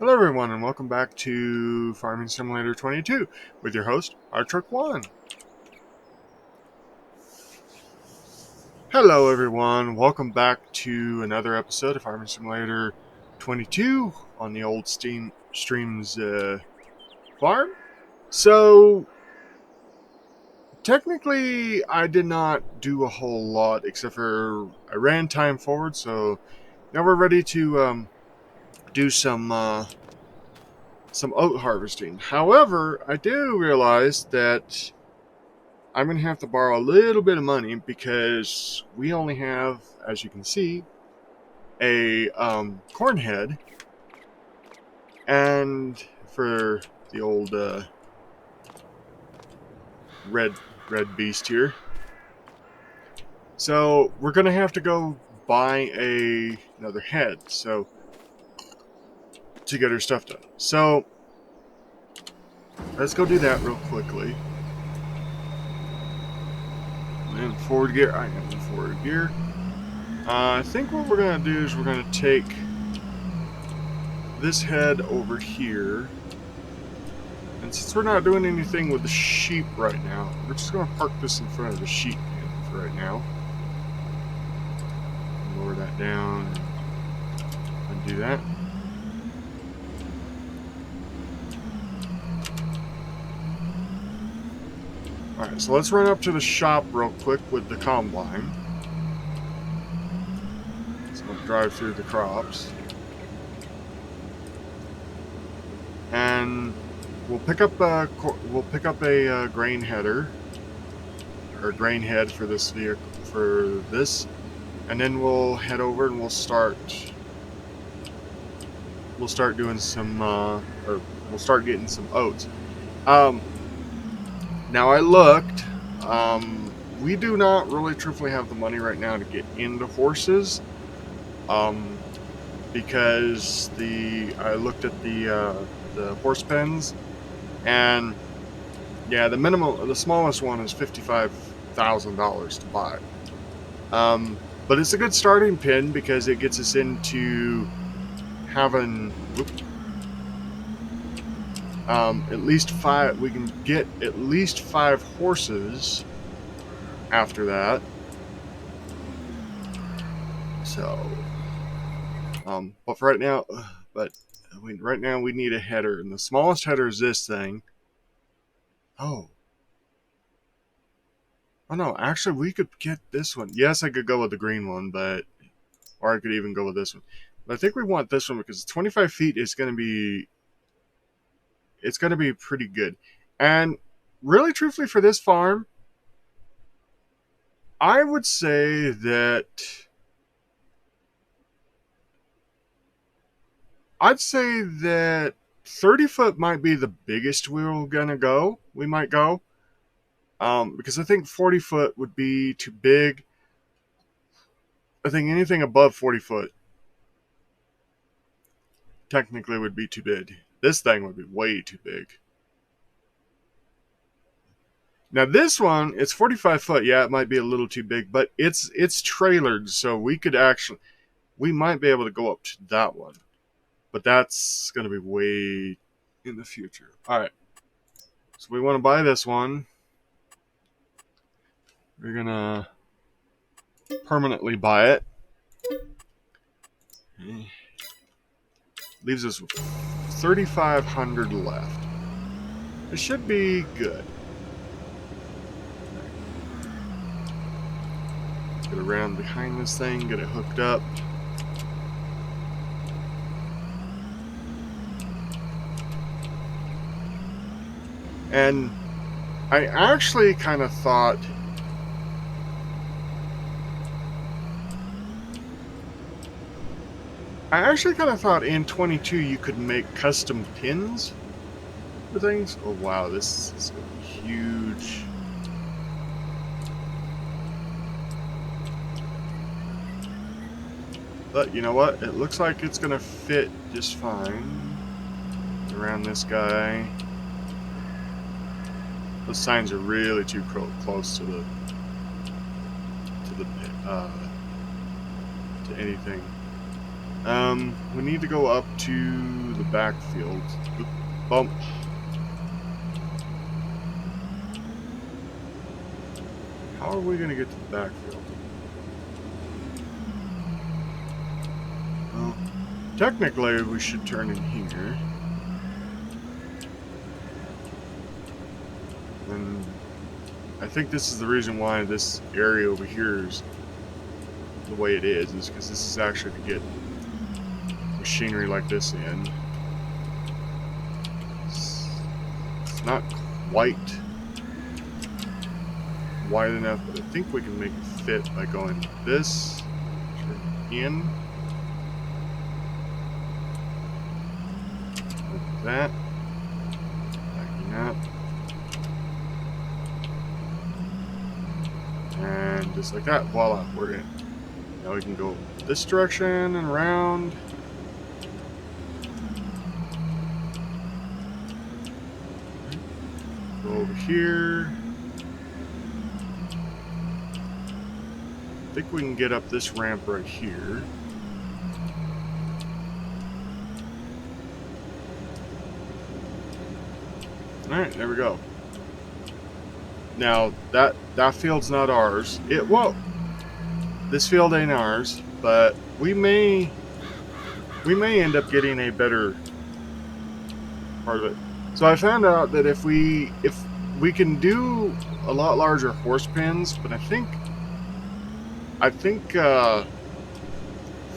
Hello everyone and welcome back to Farming Simulator 22 with your host, RIGHTFUL. Hello everyone, welcome back to another episode of Farming Simulator 22 on the old Streams farm. So, technically I did not do a whole lot except for I ran time forward, so now we're ready to do some oat harvesting. However, I do realize that I'm going to have to borrow a little bit of money because we only have, as you can see, a corn head. And for the old red beast here. So we're going to have to go buy another head to get our stuff done. So let's go do that real quickly. In forward gear. I am in forward gear. I think what we're going to do is we're going to take this head over here. And since we're not doing anything with the sheep right now, we're just going to park this in front of the sheep pen for right now. Lower that down and undo that. Alright, so let's run up to the shop real quick with the combine. So we'll drive through the crops. And we'll pick up a grain header or grain head for this vehicle and then we'll head over and we'll start doing some we'll start getting some oats. Now I looked, we do not really truthfully have the money right now to get into horses, because I looked at the horse pens, and yeah, the smallest one is $55,000 to buy. But it's a good starting pin because it gets us into having at least 5. We can get at least 5 horses after that. So, but for right now, right now we need a header, and the smallest header is this thing. Oh no, actually we could get this one. Yes, I could go with the green one, or I could even go with this one. But I think we want this one because 25 feet is going to be, it's going to be pretty good. And really, truthfully, for this farm, I would say that I'd say that 30 foot might be the biggest we might go. Because I think 40 foot would be too big. I think anything above 40 foot technically would be too big. This thing would be way too big. Now this one, it's 45 foot. Yeah, it might be a little too big, but it's trailered, so we might be able to go up to that one. But that's going to be way in the future. Alright. So we want to buy this one. We're going to permanently buy it. Okay. Leaves us with 3,500 left. It should be good. Get around behind this thing, get it hooked up. And I actually kind of thought in 22 you could make custom pins for things. Oh wow, this is huge. But you know what? It looks like it's gonna fit just fine around this guy. Those signs are really too close to anything. We need to go up to the backfield. Oop, bump. How are we going to get to the backfield? Well, technically, we should turn in here. And I think this is the reason why this area over here is the way it is because this is actually to get machinery like this in. It's not quite wide enough, but I think we can make it fit by going this, in, like that, backing up, and just like that, voila, we're in. Now we can go this direction and around. Go over here. I think we can get up this ramp right here. Alright, there we go. Now, that field's not ours. Whoa! This field ain't ours, but we may end up getting a better part of it. So I found out that if we can do a lot larger horse pens, but I think for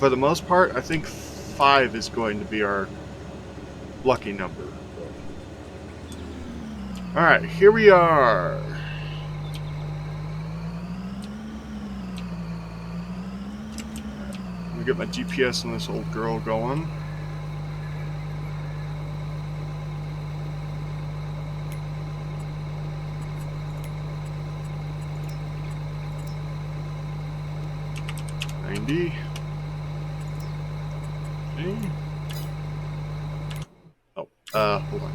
the most part, I think 5 is going to be our lucky number. Alright, here we are. Let me get my GPS on this old girl going. Okay. Oh, hold on.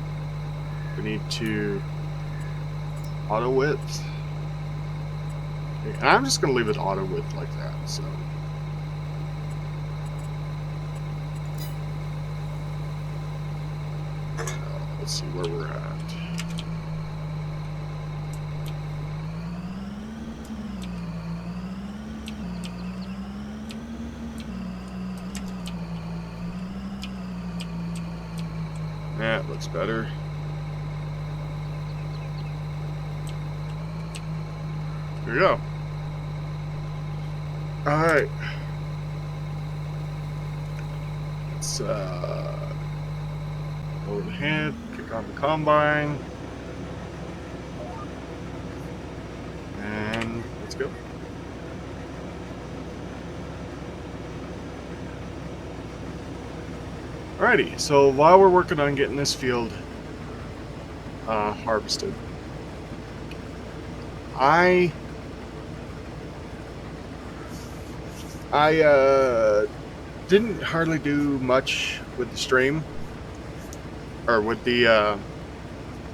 We need to auto width. Okay, and I'm just going to leave it auto width like that, so. Let's see where we're at. That looks better. Here we go. Alright. Let's go ahead, kick on the combine. And let's go. Alrighty, so while we're working on getting this field harvested, I didn't hardly do much with the stream or with the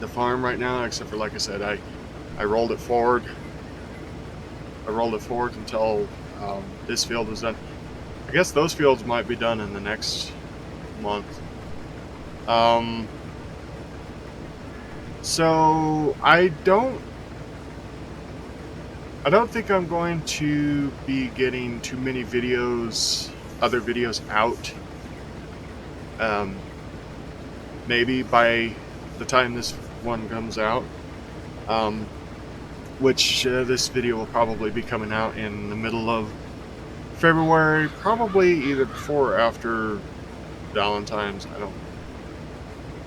farm right now, except for, like I said, I rolled it forward. I rolled it forward until this field was done. I guess those fields might be done in the next month. So I don't think I'm going to be getting too many other videos out. Maybe by the time this one comes out, which this video will probably be coming out in the middle of February, probably either before or after Valentine's.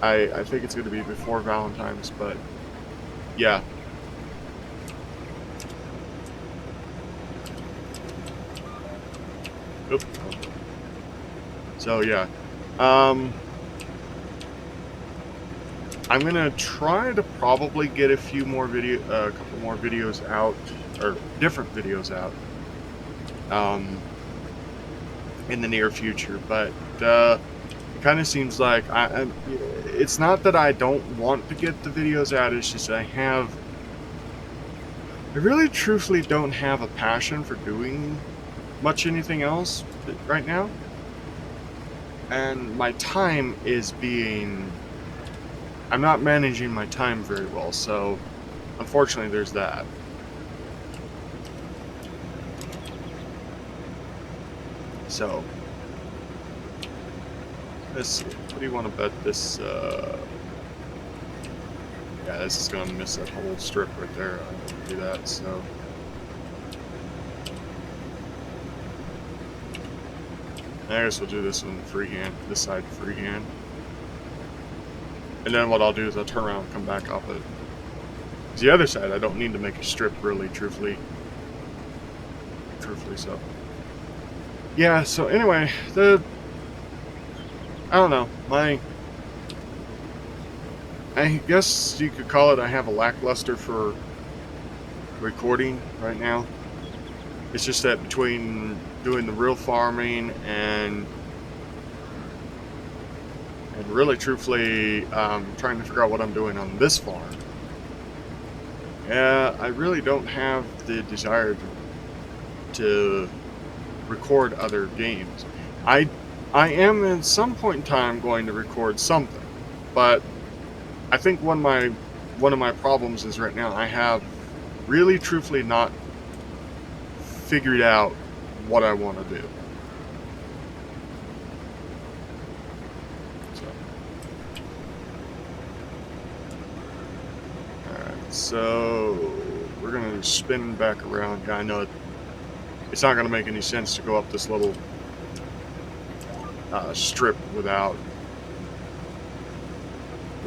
I think it's going to be before Valentine's, but yeah. Oop. So yeah, I'm gonna try to probably get a couple more videos out, or different videos out, in the near future. But it kind of seems like it's not that I don't want to get the videos out. It's just I really truthfully don't have a passion for doing much anything else right now. and my time is being... I'm not managing my time very well, so unfortunately there's that. So, let's see. What do you want to bet this? Yeah, this is going to miss that whole strip right there. I don't want to do that, so... I guess we'll do this one freehand, this side freehand. And then what I'll do is I'll turn around and come back off it. The other side, I don't need to make a strip, really, truthfully, so. Yeah, so anyway, I don't know, I guess you could call it, I have a lackluster for recording right now. It's just that between doing the real farming and really truthfully trying to figure out what I'm doing on this farm, yeah, I really don't have the desire to record other games. I am at some point in time going to record something, but I think one of my problems is right now I have really truthfully not figured out what I want to do. So we're going to spin back around. Yeah, I know it's not going to make any sense to go up this little strip with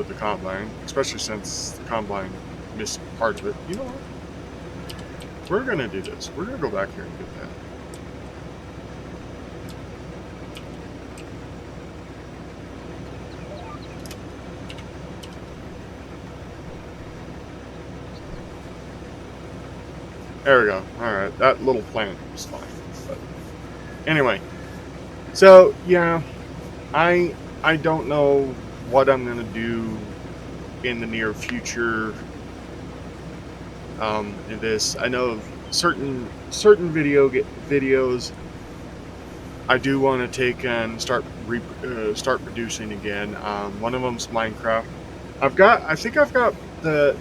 the combine, especially since the combine missed part of it. You know what? We're going to do this. We're going to go back here and get that. There we go. Alright, that little plant was fine. But anyway, so yeah, I don't know what I'm gonna do in the near future. In this, I know certain videos I do want to take and start producing again. One of them's Minecraft. I think I've got the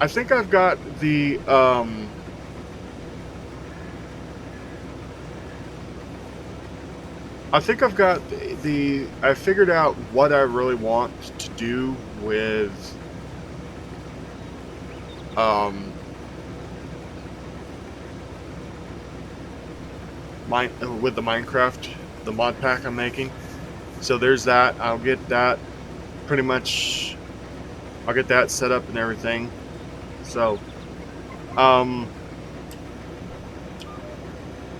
I think I've got the I figured out what I really want to do with with the Minecraft, the mod pack I'm making. So there's that. I'll get that pretty much. I'll get that set up and everything. So, but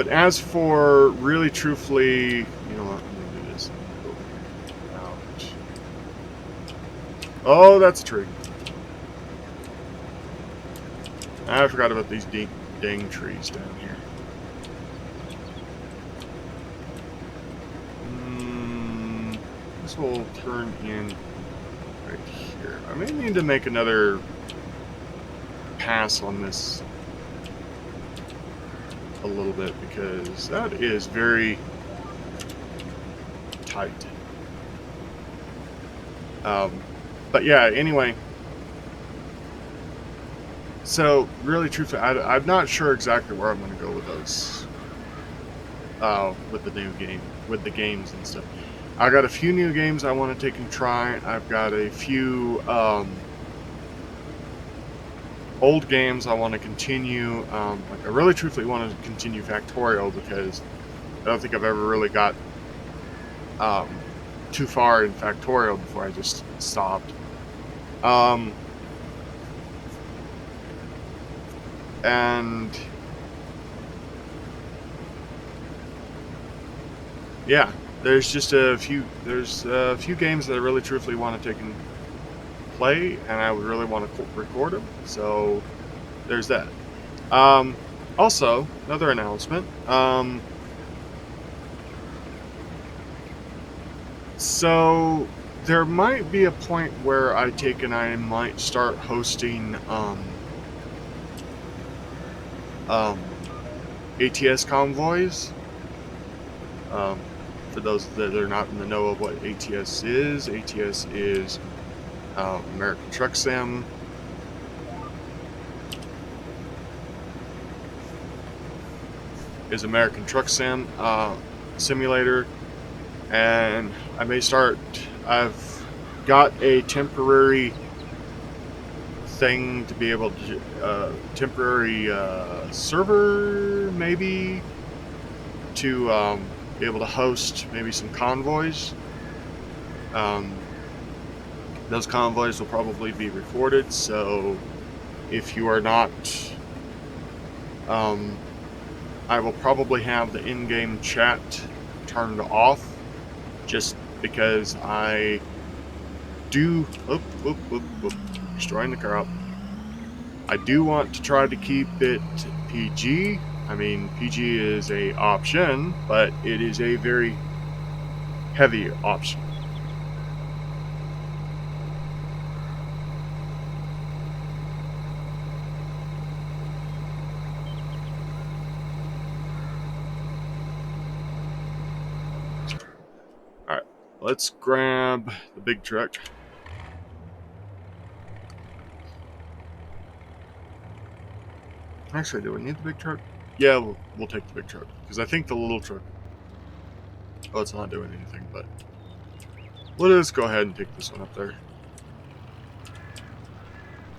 as for really truthfully, you know what? I'm gonna do this. Out. Oh, that's a tree. I forgot about these dang trees down here. This will turn in right here. I may need to make another pass on this a little bit because that is very tight. But yeah, anyway. So, really truthfully, I'm not sure exactly where I'm going to go with those. With the new game, with the games and stuff. I got a few new games I want to take and try. I've got a few old games I want to continue. Like I really truthfully want to continue Factorial because I don't think I've ever really got too far in Factorial before I just stopped. And yeah, there's a few games that I really truthfully want to take and play, and I would really want to record them. So there's that. Also, another announcement. So there might be a point where I might start hosting ATS convoys. For those that are not in the know of what ATS is American Truck Sim. Is American Truck Sim simulator, and I may start. I've got a temporary thing to be able to temporary server maybe to be able to host maybe some convoys. Those convoys will probably be recorded, so if you are not, I will probably have the in-game chat turned off, just because I do. Destroying the crop. I do want to try to keep it PG. I mean, PG is a option, but it is a very heavy option. Alright, let's grab the big truck. Actually, do we need the big truck? Yeah, we'll take the big truck, because I think the little truck... Oh, it's not doing anything, but... Let us go ahead and take this one up there.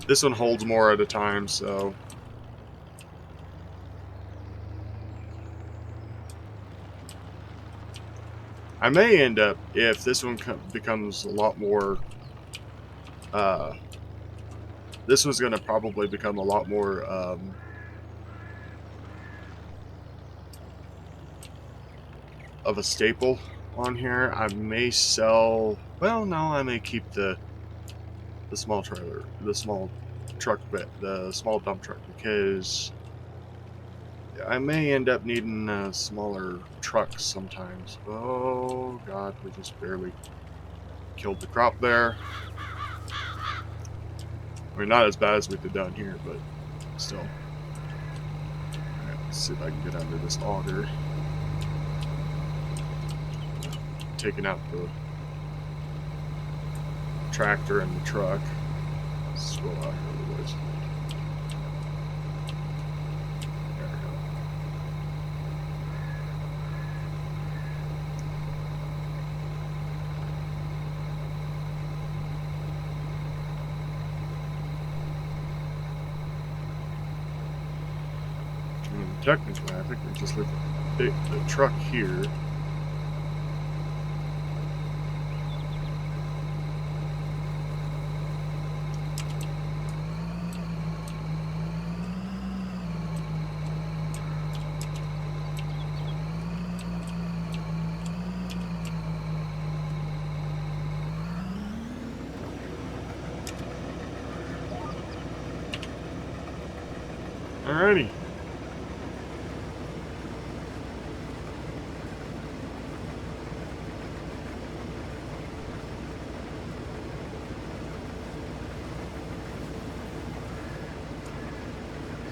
This one holds more at a time, so... I may end up, if this one becomes a lot more... this one's going to probably become a lot more... of a staple on here. I may sell... Well, no, I may keep the small trailer, the small truck bit, the small dump truck, because I may end up needing smaller trucks sometimes. Oh god, we just barely killed the crop there. I mean, not as bad as we did down here, but still. Alright, let's see if I can get under this auger. Taking out the tractor and the truck. Let's scroll out here a little ways. There we go. I mean, technically, I think we just leave the truck here. Alrighty.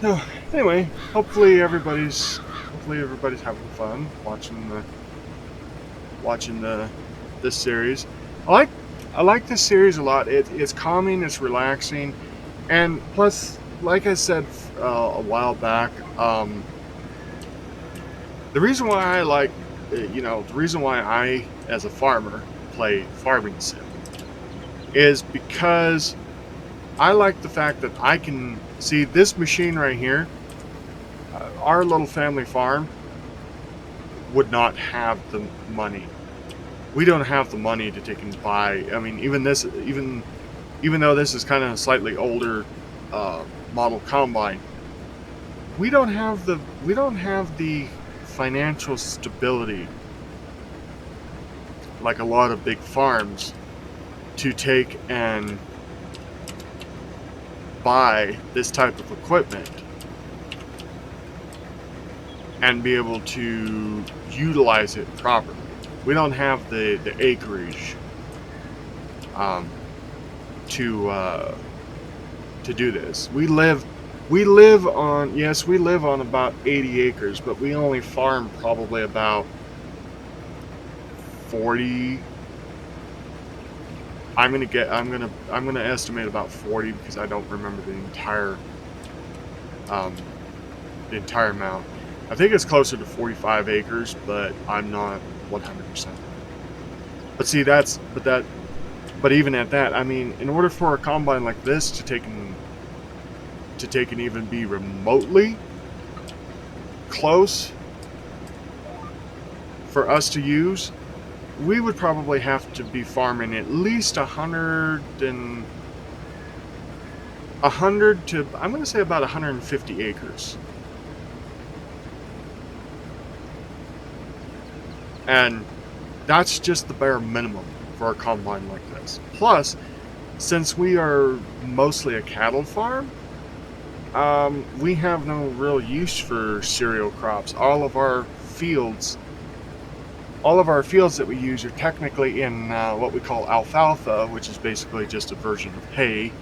So, anyway, hopefully everybody's having fun watching this series. I like this series a lot. It's calming, it's relaxing, and plus, like I said a while back, the reason why I like, the reason why I, as a farmer, play farming sim is because I like the fact that I can see this machine right here. Our little family farm would not have the money. We don't have the money to take and buy. I mean, even though this is kind of a slightly older model combine, we don't have the financial stability like a lot of big farms to take and buy this type of equipment and be able to utilize it properly. We don't have the acreage to do this. We live on about 80 acres, but we only farm probably about 40. I'm gonna estimate about 40 because I don't remember the entire amount. I think it's closer to 45 acres, but I'm not 100%. But see, but even at that, I mean, in order for a combine like this to take and even be remotely close for us to use, we would probably have to be farming at least 100 to, I'm going to say about 150 acres. And that's just the bare minimum for a combine like this. Plus, since we are mostly a cattle farm, we have no real use for cereal crops. All of our fields that we use are technically in what we call alfalfa, which is basically just a version of hay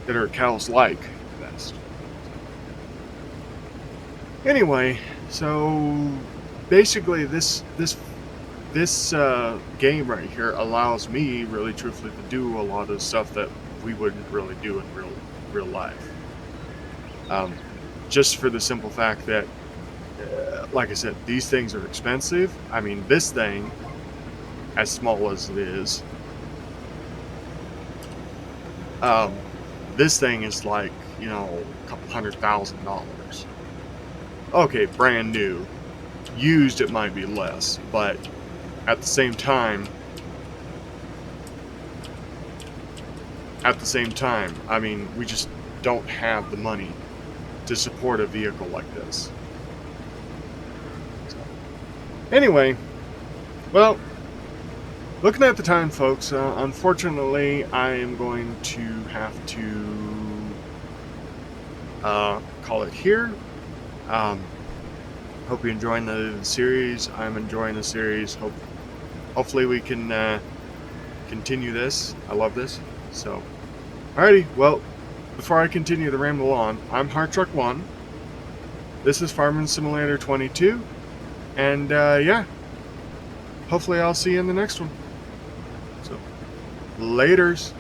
that our cows like best. Anyway, so basically this game right here allows me, really truthfully, to do a lot of stuff that we wouldn't really do in real life. Just for the simple fact that, like I said, these things are expensive. I mean, this thing, as small as it is, this thing is like, a couple $100,000. Okay, brand new. Used, it might be less, but at the same time, I mean, we just don't have the money to support a vehicle like this. So, anyway, well, looking at the time, folks, unfortunately, I am going to have to call it here. Hope you're enjoying the series. I'm enjoying the series. Hopefully we can continue this. I love this. So, alrighty. Well, before I continue the ramble on, I'm HeartTruck1. This is Farming Simulator 22. And, yeah. Hopefully I'll see you in the next one. So, laters.